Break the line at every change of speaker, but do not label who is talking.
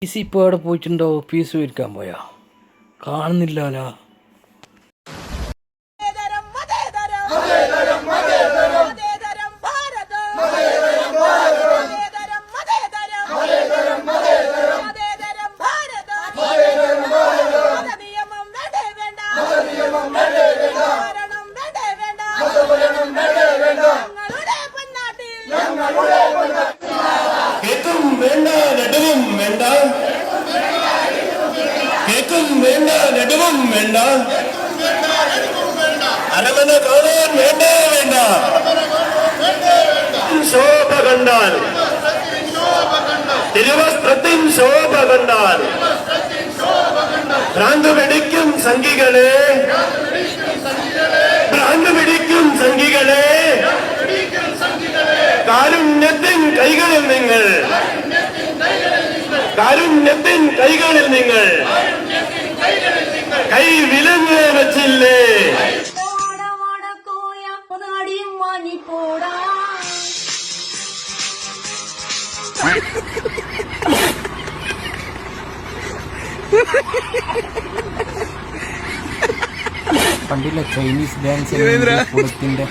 Piece ഇപ്പോൾ എവിടെ പോയിട്ടുണ്ടോ? പീസ് മേടിക്കാൻ പോയാ കാണുന്നില്ലല്ലോ.
കേക്കും വേണ്ട നെടുവും വേണ്ട, കേക്കും വേണ്ട നെടുവും വേണ്ട, അരമന കാണാൻ വേണ്ടേ വേണ്ട. ശോഭ കണ്ടാൽ, തിരുവസ്ത്രത്തിൻ ശോഭ കണ്ടാൽ ഭ്രാന്ത് പിടിക്കും സംഘികളെ, ഭ്രാന്ത് പിടിക്കും സംഘികളെ. കാരുണ്യത്തിൻ കൈകളിൽ നിങ്ങൾ, കാരുണ്യത്തിൻ കൈകളിൽ നിങ്ങൾ കൈ വിലങ്ങ് വെച്ചില്ലേ?
പണ്ടില്ല ചൈനീസ് ഡാൻസ് കൊടുത്തിന്റെ